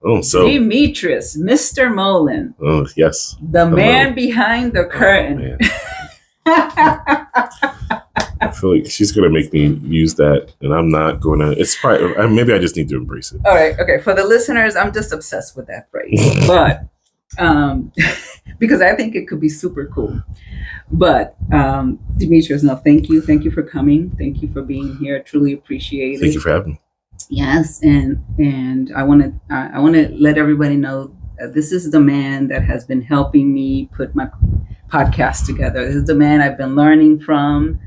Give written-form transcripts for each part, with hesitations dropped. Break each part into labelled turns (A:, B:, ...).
A: Demetrius, Mr. Mullen.
B: Oh, yes.
A: The man behind the curtain.
B: I feel like she's going to make me use that, and I'm not going to. It's probably, maybe I just need to embrace it.
A: All right. Okay. For the listeners, I'm just obsessed with that phrase. But because I think it could be super cool. But Demetrius, no, thank you. Thank you for coming. Thank you for being here. I truly appreciate it.
B: Thank you for having me.
A: Yes, and I want to let everybody know that this is the man that has been helping me put my podcast together. This is the man I've been learning from.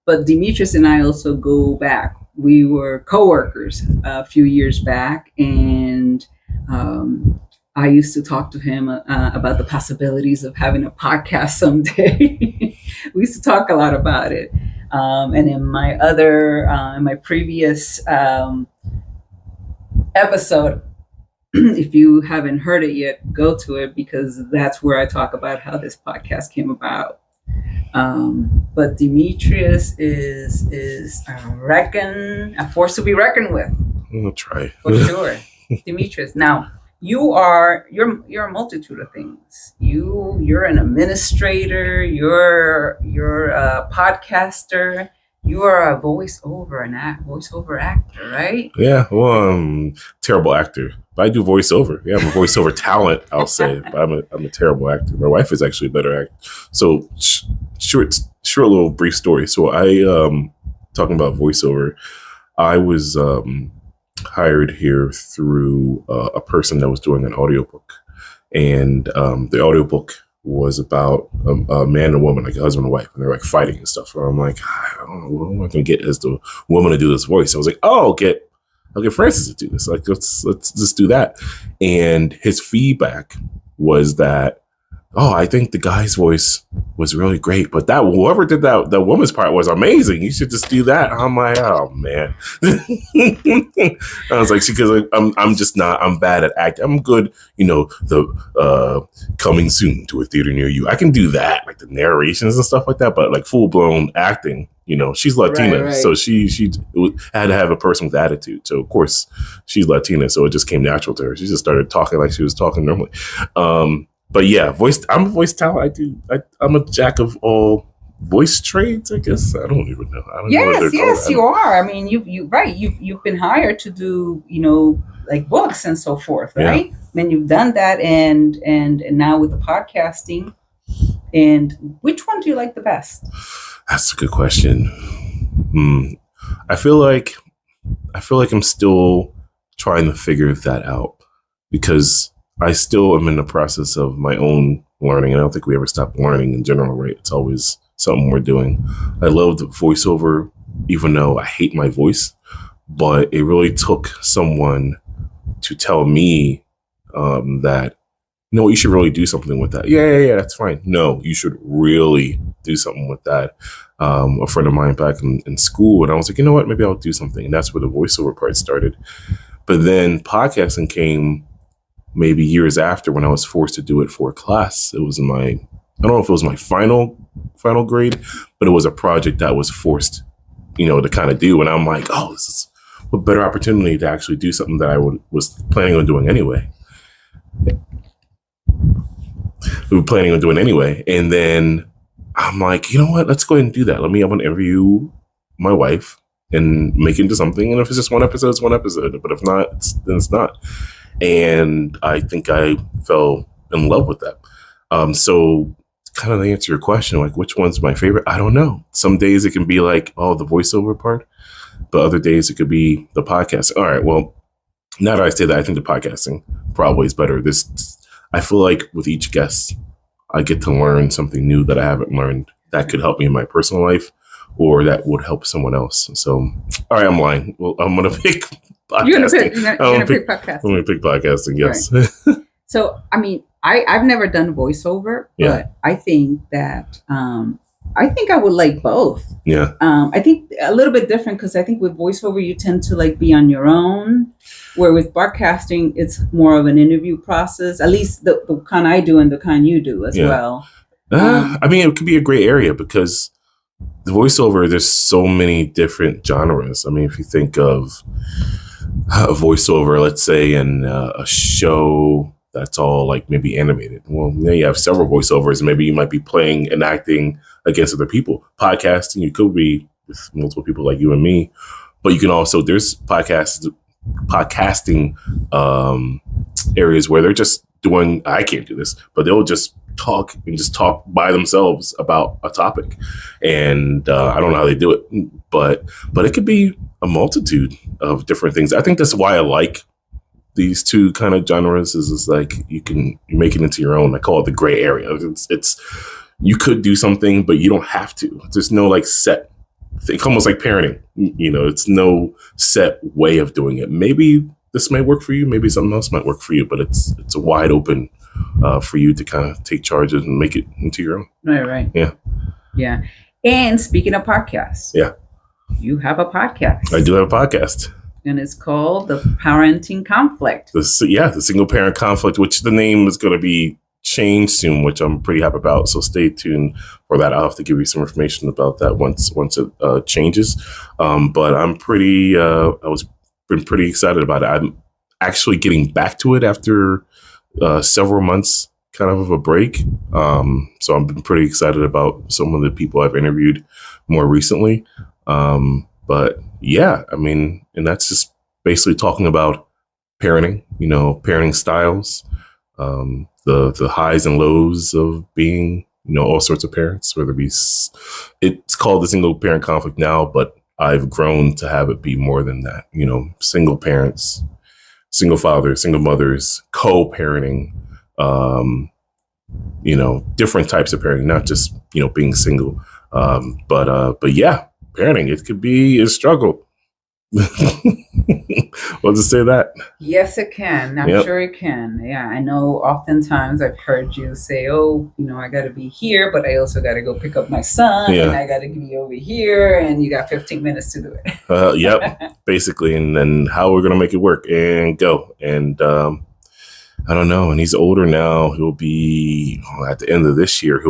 A: But Demetrius and I also go back. We were coworkers a few years back, and I used to talk to him about the possibilities of having a podcast someday. We used to talk a lot about it. And in my previous episode, if you haven't heard it yet, go to it, because that's where I talk about how this podcast came about. But Demetrius is a force to be reckoned with.
B: I'll try.
A: For sure. Demetrius. Now, you're a multitude of things. You're an administrator, you're a podcaster, you are a voiceover actor, right?
B: Yeah, well, terrible actor. But I do voiceover. Yeah, I'm a voiceover talent, I'll say. But I'm a terrible actor. My wife is actually a better actor. So short little brief story. So I talking about voiceover, I was hired here through a person that was doing an audiobook. And the audiobook was about a man and a woman, like a husband and wife, and they're like fighting and stuff. And I'm like, I don't know, what am I going to get as the woman to do this voice? I was like, I'll get Francis to do this. Like, let's just do that. And his feedback was that, I think the guy's voice was really great, but that whoever did that, the woman's part was amazing. You should just do that. I'm like, oh man. I was like, because I'm bad at acting. I'm good, the coming soon to a theater near you. I can do that, like the narrations and stuff like that, but like full blown acting, she's Latina, right. So she had to have a person with attitude. So of course she's Latina, so it just came natural to her. She just started talking like she was talking normally. But yeah, I'm a voice talent. I'm a jack of all voice trades, I guess. I don't even know.
A: Yes, you are. I mean, you've been hired to do, like books and so forth, right? Yeah. And you've done that, and now with the podcasting. And which one do you like the best?
B: That's a good question. I feel like I'm still trying to figure that out, because I still am in the process of my own learning. And I don't think we ever stop learning in general, right? It's always something we're doing. I love the voiceover, even though I hate my voice, but it really took someone to tell me that, you should really do something with that. Yeah, that's fine. No, you should really do something with that. A friend of mine back in school, and I was like, you know what, maybe I'll do something. And that's where the voiceover part started. But then podcasting came maybe years after, when I was forced to do it for a class. It was I don't know if it was my final grade, but it was a project that was forced, to kind of do. And I'm like, this is a better opportunity to actually do something that I was planning on doing anyway. We were planning on doing anyway. And then I'm like, you know what? Let's go ahead and do that. I'm going to interview my wife and make it into something. And if it's just one episode, it's one episode. But if not, then it's not. And I think I fell in love with that. So kind of to answer your question, like which one's my favorite? I don't know. Some days it can be like, the voiceover part, but other days it could be the podcast. All right. Well, now that I say that, I think the podcasting probably is better. I feel like with each guest, I get to learn something new that I haven't learned that could help me in my personal life, or that would help someone else. So, all right, I'm lying. Well, I'm going to pick podcasting.
A: You're going to pick podcasting.
B: I'm going to pick podcasting, yes.
A: Right. So, I mean, I've never done voiceover, but I think that I would like both. Yeah. I think a little bit different, because I think with voiceover, you tend to like be on your own, where with podcasting, it's more of an interview process, at least the kind I do and the kind you do as well.
B: I mean, it could be a gray area, because the voiceover, there's so many different genres. I mean, if you think of a voiceover, let's say, in a show that's all like maybe animated. Well, then you have several voiceovers. Maybe you might be playing and acting against other people. Podcasting, you could be with multiple people like you and me, but you can also, there's podcasting areas where they're just doing, I can't do this, but they'll just talk by themselves about a topic. And I don't know how they do it, but it could be a multitude of different things. I think that's why I like these two kind of genres is like you make it into your own. I call it the gray area. It's you could do something, but you don't have to. There's no like set. It's almost like parenting. It's no set way of doing it. Maybe this may work for you. Maybe something else might work for you. But it's a wide open for you to kind of take charge and make it into your own.
A: Right. Yeah. And speaking of podcasts, you have a podcast.
B: I do have a podcast.
A: And it's called The Parenting Conflict.
B: The Single Parent Conflict, which the name is going to be changed soon, which I'm pretty happy about. So stay tuned for that. I'll have to give you some information about that once it changes. But I'm been pretty excited about it. I'm actually getting back to it after several months kind of a break. So I've been pretty excited about some of the people I've interviewed more recently. But yeah, I mean, and that's just basically talking about parenting, parenting styles, the highs and lows of being, all sorts of parents, whether it be, it's called the Single Parent Conflict now, but I've grown to have it be more than that, single parents, single fathers, single mothers, co-parenting, different types of parenting, not just, being single. But yeah, parenting, it could be a struggle. We'll just say that.
A: Yes, it can. I'm sure it can. Yeah, I know oftentimes I've heard you say, I got to be here, but I also got to go pick up my son and I got to be over here and you got 15 minutes to do it.
B: Yep, basically. And then how we're going to make it work and go. And I don't know. And he's older now. He'll be, at the end of this year,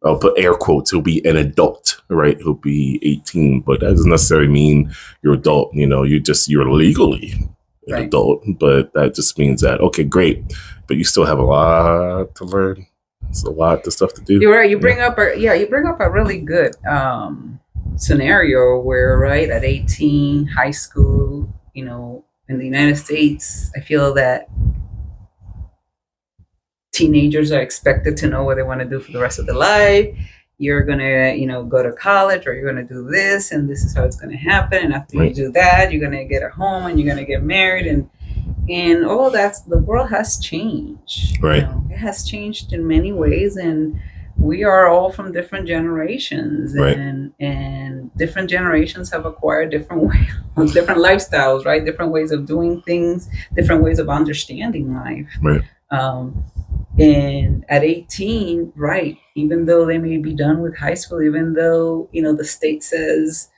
B: I'll put air quotes, he'll be an adult, right? He'll be 18, but that doesn't necessarily mean you're adult. You're legally an adult, but that just means that, okay, great. But you still have a lot to learn. It's a lot of stuff to do.
A: You're right. You bring up a really good scenario where, right, at 18, high school, in the United States, I feel that teenagers are expected to know what they want to do for the rest of their life. You're going to, go to college or you're going to do this and this is how it's going to happen. And after you do that, you're going to get a home and you're going to get married and all that's, the world has changed.
B: Right.
A: It has changed in many ways and we are all from different generations and different generations have acquired different ways, different lifestyles, right? Different ways of doing things, different ways of understanding life.
B: Right.
A: And at 18, right, even though they may be done with high school, even though, the state says,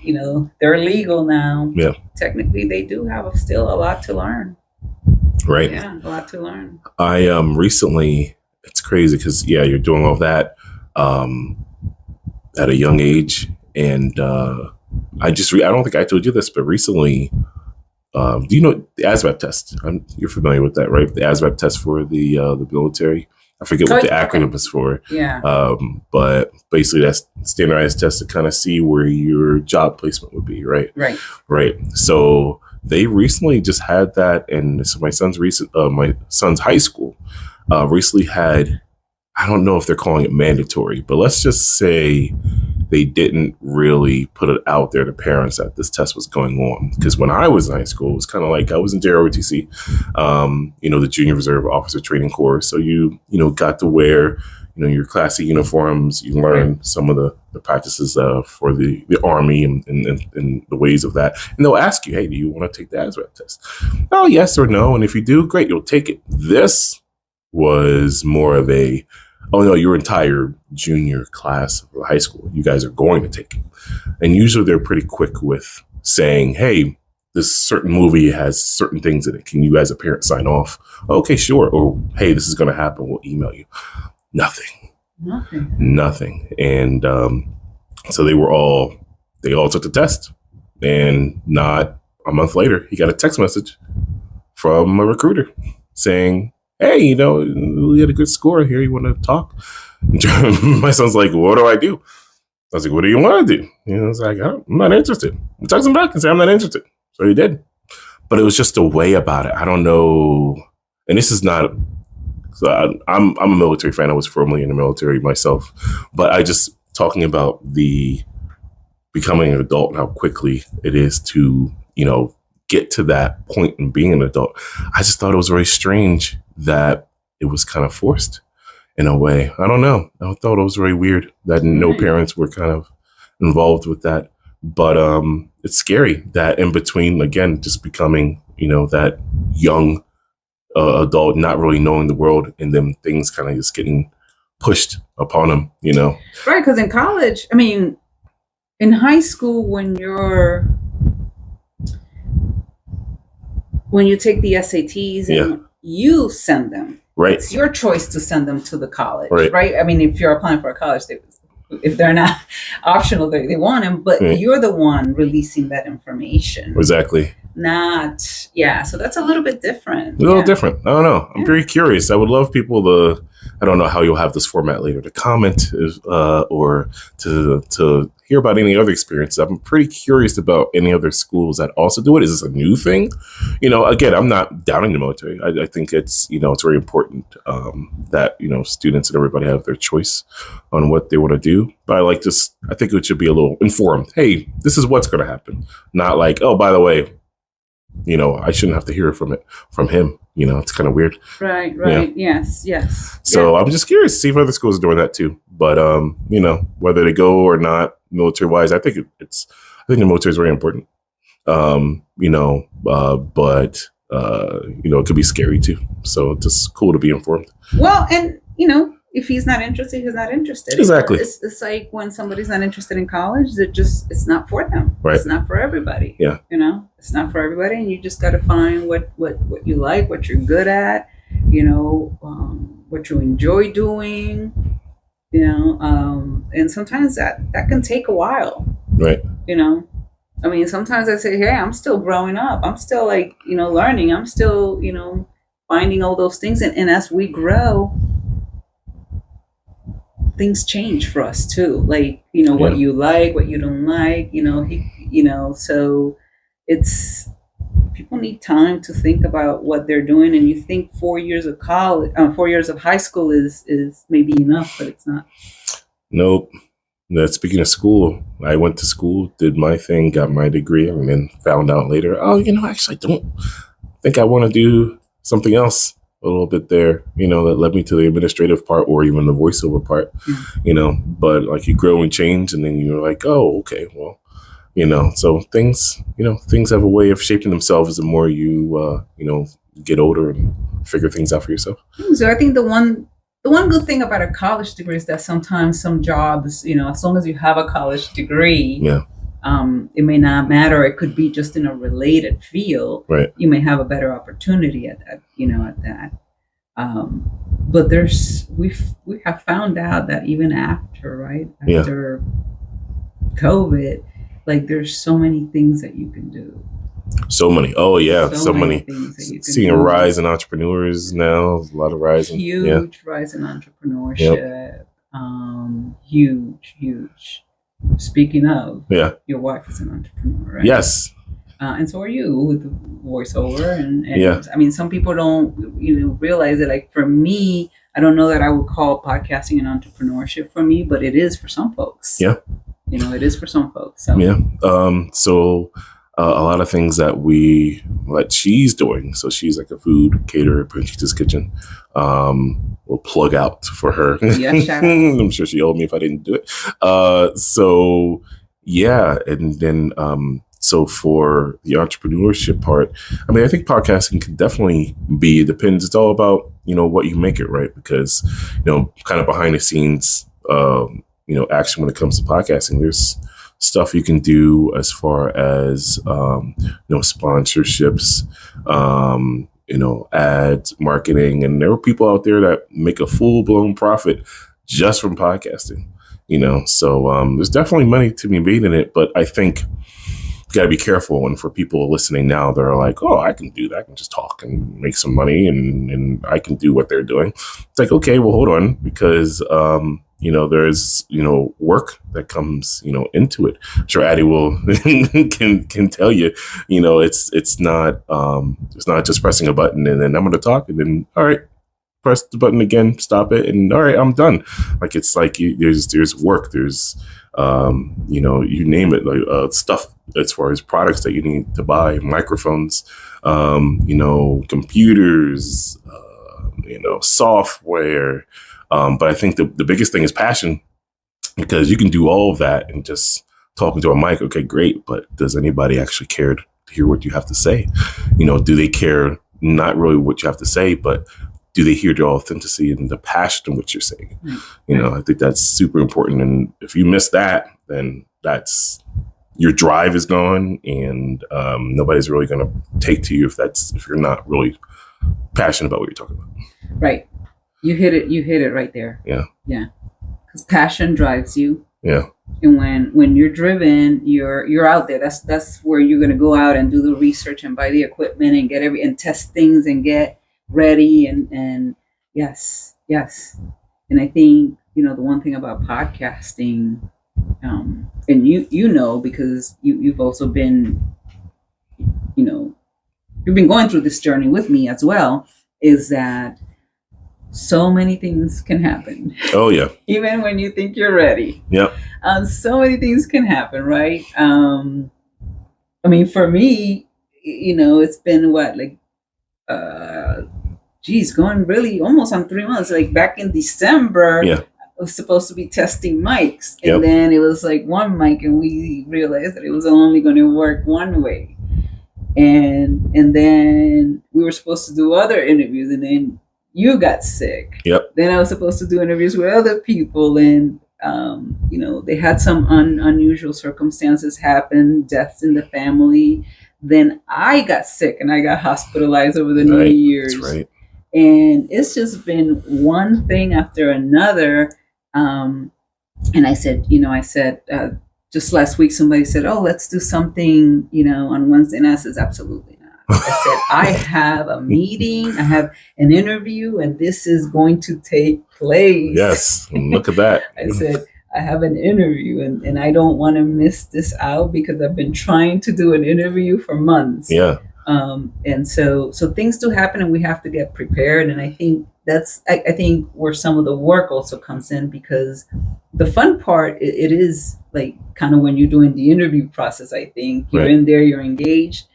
A: they're legal now, technically they do have still a lot to learn.
B: Right.
A: Yeah, a lot to learn.
B: I recently, it's crazy because, you're doing all that at a young age. And I don't think I told you this, but recently, do you know the ASVAB test? You're familiar with that, right? The ASVAB test for the military. I forget what the acronym is for.
A: Yeah.
B: But basically, that's standardized test to kind of see where your job placement would be, right? Right. So they recently just had that, and so my son's high school recently had. I don't know if they're calling it mandatory, but let's just say they didn't really put it out there to parents that this test was going on. Because when I was in high school, it was kind of like I was in JROTC, the Junior Reserve Officer Training Corps. So you got to wear, your classy uniforms. You learn some of the practices for the Army and the ways of that. And they'll ask you, hey, do you want to take the ASVAB test? Oh, yes or no. And if you do, great, you'll take it. This was more of a, oh no, your entire junior class of high school, you guys are going to take it. And usually they're pretty quick with saying, hey, this certain movie has certain things in it. Can you as a parent sign off? Okay, sure. Or, hey, this is going to happen. We'll email you. Nothing. And so they all took the test and not a month later, he got a text message from a recruiter saying, hey, we had a good score here. You want to talk? My son's like, what do I do? I was like, what do you want to do? It's like, I'm not interested. I text him back and say, I'm not interested. So he did. But it was just a way about it. I don't know. And this is not, I'm a military fan. I was formerly in the military myself. But I just talking about the becoming an adult and how quickly it is to, get to that point in being an adult. I just thought it was very strange that it was kind of forced in a way. I don't know. I thought it was very weird that no parents were kind of involved with that. But it's scary that in between, again, just becoming, that young adult, not really knowing the world, and then things kind of just getting pushed upon them,
A: Right, because in college, in high school, when you take the SATs and you send them,
B: right?
A: It's your choice to send them to the college,
B: right?
A: If you're applying for a college, if they're not optional, they want them, but you're the one releasing that information.
B: Exactly.
A: So that's a little bit different.
B: A little different. I don't know. I'm very curious. I would love people to, I don't know how you'll have this format later, to comment or to hear about any other experiences. I'm pretty curious about any other schools that also do it. Is this a new thing? Again, I'm not doubting the military. I think it's, it's very important that, students and everybody have their choice on what they want to do. But I think it should be a little informed. Hey, this is what's going to happen. Not like, oh, by the way, I shouldn't have to hear from him. It's kind of weird.
A: Right. Yeah. Yes.
B: So I'm just curious to see if other schools are doing that too. But, whether they go or not military wise, I think the military is very important. But it could be scary too. So it's just cool to be informed.
A: Well, and, if he's not interested, he's not interested.
B: Exactly.
A: It's like when somebody's not interested in college, it's not for them.
B: Right.
A: It's not for everybody.
B: Yeah.
A: It's not for everybody. And you just got to find what you like, what you're good at, what you enjoy doing, and sometimes that can take a while.
B: Right.
A: Sometimes I say, hey, I'm still growing up. I'm still learning. I'm still, finding all those things. And as we grow, things change for us too. What you like, what you don't like, so it's, people need time to think about what they're doing. And you think 4 years of college, 4 years of high school is maybe enough, but it's not.
B: Nope. Speaking of school, I went to school, did my thing, got my degree, and then found out later, actually, I don't think I want to do something else a little bit there, that led me to the administrative part or even the voiceover part, but you grow and change, and then you're like, oh, okay, well, so things have a way of shaping themselves the more you, get older and figure things out for yourself.
A: So I think the one good thing about a college degree is that sometimes some jobs, as long as you have a college degree, it may not matter. It could be just in a related field.
B: Right.
A: You may have a better opportunity at that, at that. But we have found out that even after COVID, there's so many things that you can do.
B: So many. Oh yeah. So many. Seeing a rise in entrepreneurs now, a lot of rise.
A: Huge rise in entrepreneurship. Yep. Huge. Speaking of, your wife is an entrepreneur, right?
B: Yes.
A: And so are you with the voiceover. And some people don't realize that. For me, I don't know that I would call podcasting an entrepreneurship for me, but it is for some folks.
B: Yeah.
A: It is for some folks. So.
B: Yeah. A lot of things that she's doing. So she's like a food caterer, Panchita's Kitchen. We'll plug out for her.
A: Yeah, shout out.
B: I'm sure she owed me if I didn't do it. And then so for the entrepreneurship part, I think podcasting can definitely be. It depends. It's all about what you make it, right? Because kind of behind the scenes, action when it comes to podcasting. There's stuff you can do as far as sponsorships, ads, marketing, and there are people out there that make a full-blown profit just from podcasting. So there's definitely money to be made in it, but I think got to be careful. And for people listening now, they're like, oh, I can do that. I can just talk and make some money and I can do what they're doing. It's like, okay, well, hold on, because, there's, work that comes, into it. I'm sure Addie will can tell you, it's not just pressing a button and then I'm going to talk and then, all right, press the button again, stop it. And all right, I'm done. Like, it's like there's work, there's, you name it, like stuff as far as products that you need to buy, microphones, computers, software. But I think the biggest thing is passion, because you can do all of that and just talking to a mic. Okay, great. But does anybody actually care to hear what you have to say? Do they care? Not really what you have to say, but do they hear the authenticity and the passion in what you're saying? I think that's super important. And if you miss that, then that's your drive is gone, and nobody's really going to take to you if you're not really passionate about what you're talking about. Right.
A: You hit it right there.
B: Yeah.
A: Yeah. Because passion drives you.
B: Yeah.
A: And when you're driven, you're out there. That's where you're going to go out and do the research and buy the equipment and get and test things and get ready and yes. And I think, the one thing about podcasting, and because you've also been, you've been going through this journey with me as well, is that so many things can happen.
B: Oh yeah.
A: Even when you think you're ready.
B: Yep.
A: So many things can happen, right? For me, it's been going really almost on 3 months. Like back in December,
B: yeah.
A: I was supposed to be testing mics, and then it was like one mic, and we realized that it was only going to work one way, and then we were supposed to do other interviews, and then you got sick.
B: Yep.
A: Then I was supposed to do interviews with other people, and they had some unusual circumstances happen, deaths in the family. Then I got sick and I got hospitalized over the New Year's.
B: That's right.
A: And it's just been one thing after another. And I said, just last week, somebody said, oh, let's do something, on Wednesday. And I said, absolutely not. I said, I have a meeting, I have an interview, and this is going to take place.
B: Yes. Look at that.
A: I said, I have an interview and I don't want to miss this out because I've been trying to do an interview for months.
B: Yeah.
A: And so things do happen and we have to get prepared. And I think I think where some of the work also comes in, because the fun part, it is like kind of when you're doing the interview process, I think you're in there, you're engaged.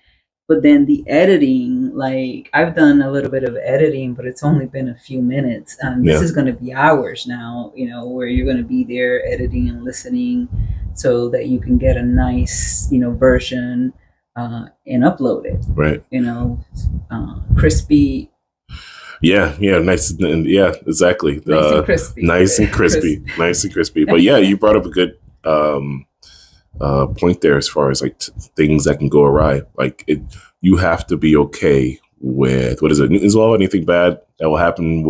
A: But then the editing, like I've done a little bit of editing, but it's only been a few minutes. This is going to be hours now, where you're going to be there editing and listening so that you can get a nice, version and upload it.
B: Right.
A: Crispy.
B: Yeah. Nice. Yeah, exactly.
A: Nice and crispy.
B: Nice and crispy. Nice and crispy. But yeah, you brought up a good point there as far as like things that can go awry. Like you have to be okay with, what is it, Newton's law? Anything bad that will happen,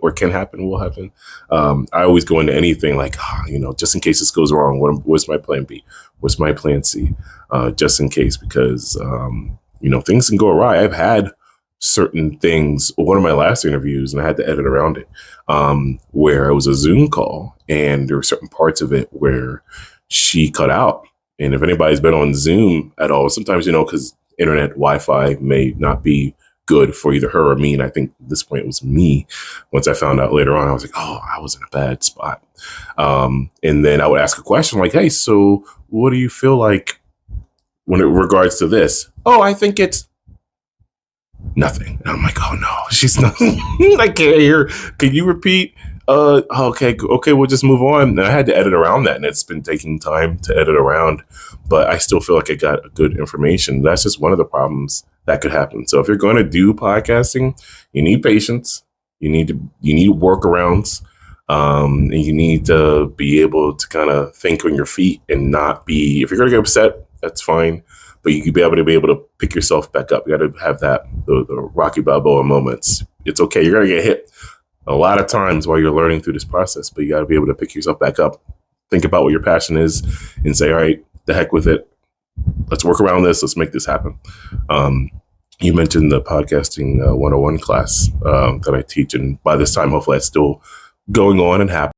B: or can happen, will happen. I always go into anything like, just in case this goes wrong, what's my plan B? What's my plan C? Just in case, because, things can go awry. I've had certain things, one of my last interviews, and I had to edit around it, where it was a Zoom call and there were certain parts of it where she cut out. And if anybody's been on Zoom at all, sometimes, because internet Wi-Fi may not be good for either her or me. And I think at this point it was me. Once I found out later on, I was like, oh, I was in a bad spot. And then I would ask a question like, hey, so what do you feel like when it regards to this? Oh, I think it's nothing. And I'm like, oh no, she's not. I can't hear. Can you repeat? Okay, we'll just move on. And I had to edit around that, and it's been taking time to edit around, but I still feel like I got good information. That's just one of the problems that could happen. So if you're going to do podcasting, you need patience. You need workarounds. And you need to be able to kind of think on your feet and not be, if you're going to get upset, that's fine. But you could be able to pick yourself back up. You got to have the Rocky Balboa moments. It's okay. You're going to get hit a lot of times while you're learning through this process, but you got to be able to pick yourself back up, think about what your passion is, and say, all right, the heck with it. let's work around this. Let's make this happen. You mentioned the podcasting 101 class that I teach. And by this time, hopefully that's still going on and happening.